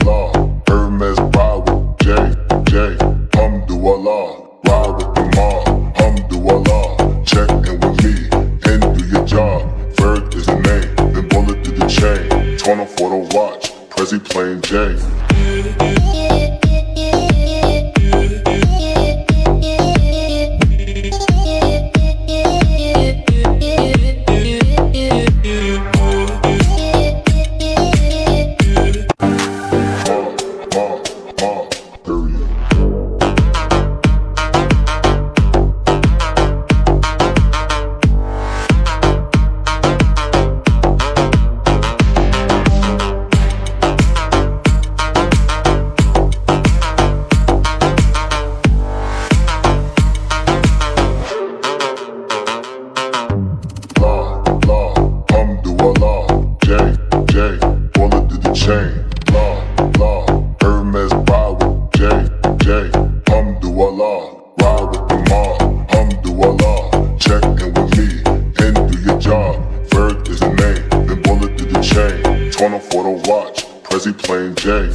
law. Hermes ride with J, Hamdulillah. Ride with the mob, Hamdulillah. Check in with me and do your job. Ferg is the name, then bullet through the chain. Toner for the watch, Prezi plain J. Chain, law, Hermes ride with J, Hamdulillah. Ride with the mob, Hamdulillah. Check in with me and do your job. Ferg is the name, then bullet through the chain. Toner for the watch, Prezi plain J.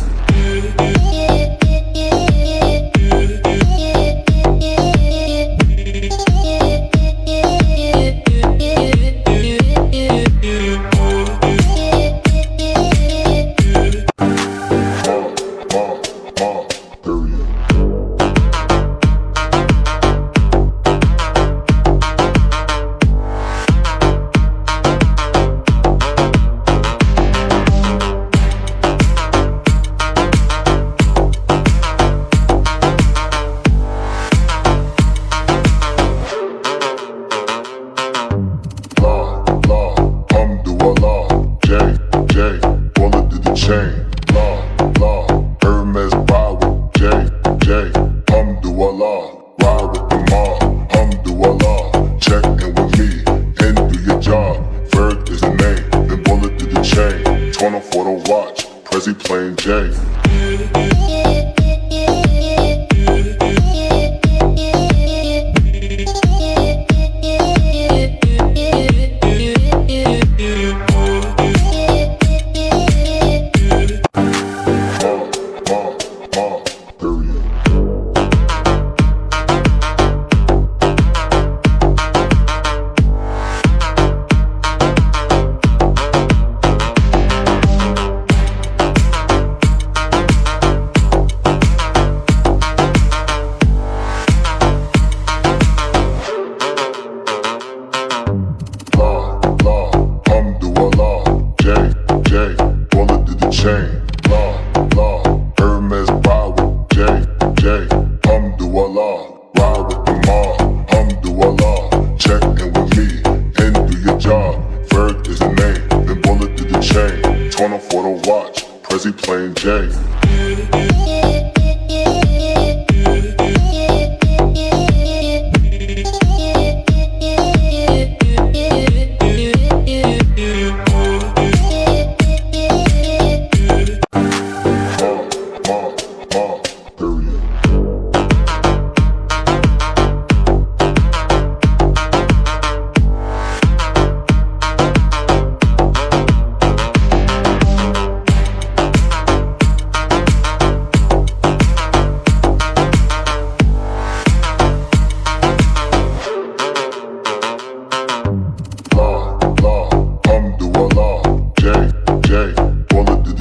Chain, law, Hermes ride with J, Hamdulillah. Ride with the mob, Hamdulillah. Check in with me and do your job. Ferg is the name, then bullet through the chain. Toner for the watch, Prezi plain J. Chain, law, Hermes ride with J, Hamdulillah. Ride with the mob, Hamdulillah. Check in with me and do your job. Ferg is the name, then bullet through the chain. Toner for the watch, Prezi plain J.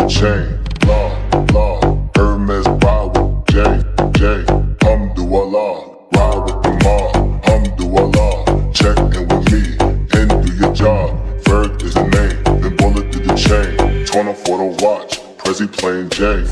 Chain, law, Hermes ride with J, Hamdulillah. Ride with the mob, Hamdulillah. Check in with me and do your job. Ferg is the name, then bullet through the chain. Toner for the watch, Prezi plain J.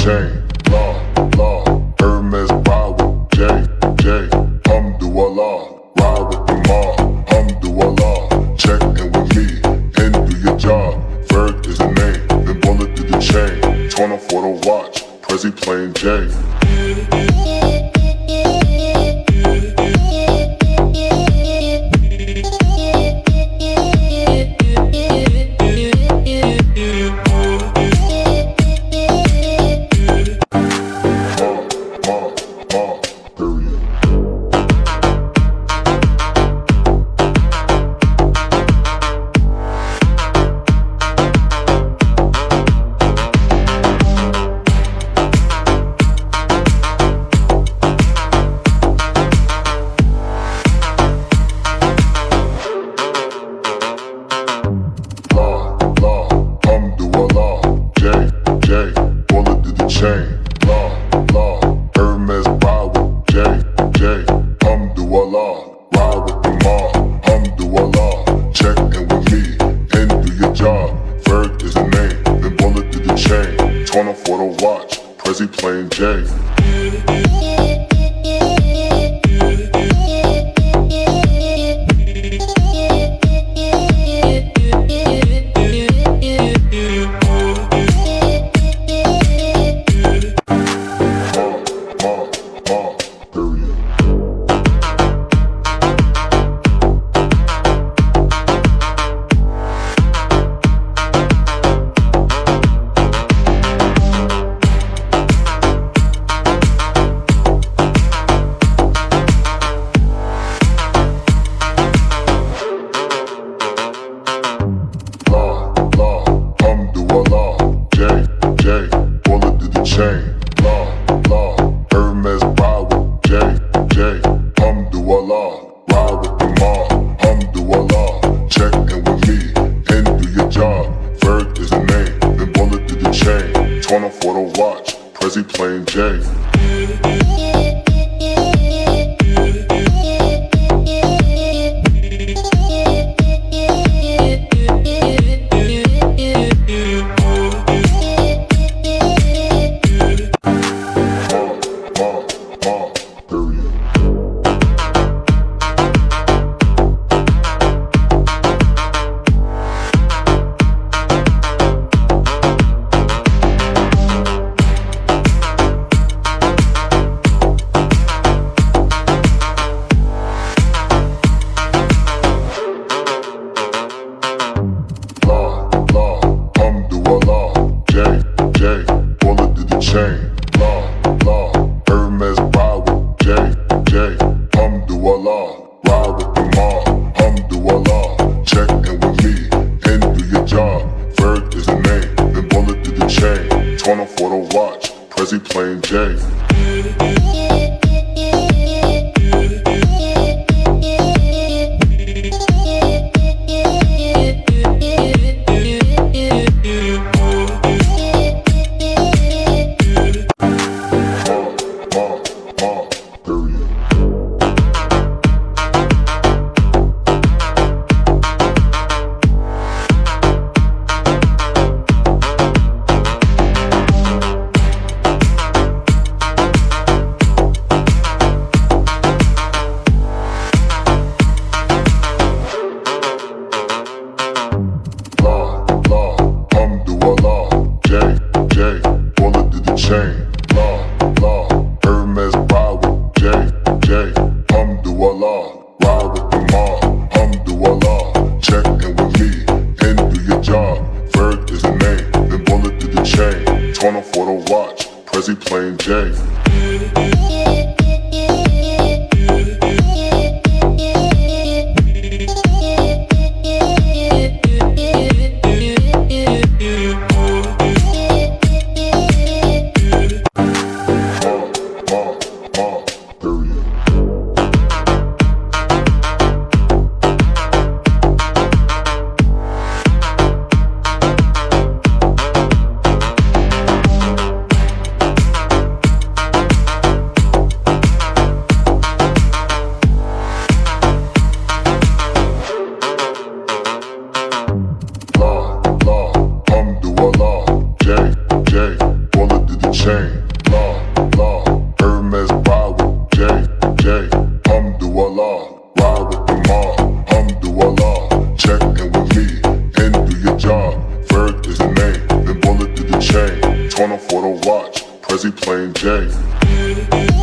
Chain, law, law. Hermes ride with J, Alhamdulillah. Ride with the mob, Alhamdulillah. Check in with me and do your job. Ferg is the name, then bullet through the chain. Torn off for the watch, Prezi plain J. Chain, law, Hermes ride with J, Alhamdulillah. Ride with the mob, Alhamdulillah. Check in with me and do your job. Ferg is the name, then bullet through the chain. Torn off for the watch, Prezi plain J. Chain, law, Hermes ride with J, Alhamdulillah. Ride with the mob, Alhamdulillah. Check in with me and do your job. Ferg is the name, then bullet through the chain. Torn off for the watch, Prezi plain J. Chain, law, Hermes ride with J, Alhamdulillah. Ride with the mob, Alhamdulillah. Check in with me and do your job. Ferg is the name, then bullet through the chain. Torn off for the watch, Prezi plain J. Chain, law, Hermes ride with J, Alhamdulillah. Ride with the mob, Alhamdulillah. Check in with me and do your job. Ferg is the name, then bullet through the chain. Torn off for the watch, Prezi plain J. Alhamdulillah, check in with me and do your job. Ferg is the name, then bullet through the chain. Torn off for the watch, Prezi plain Jane.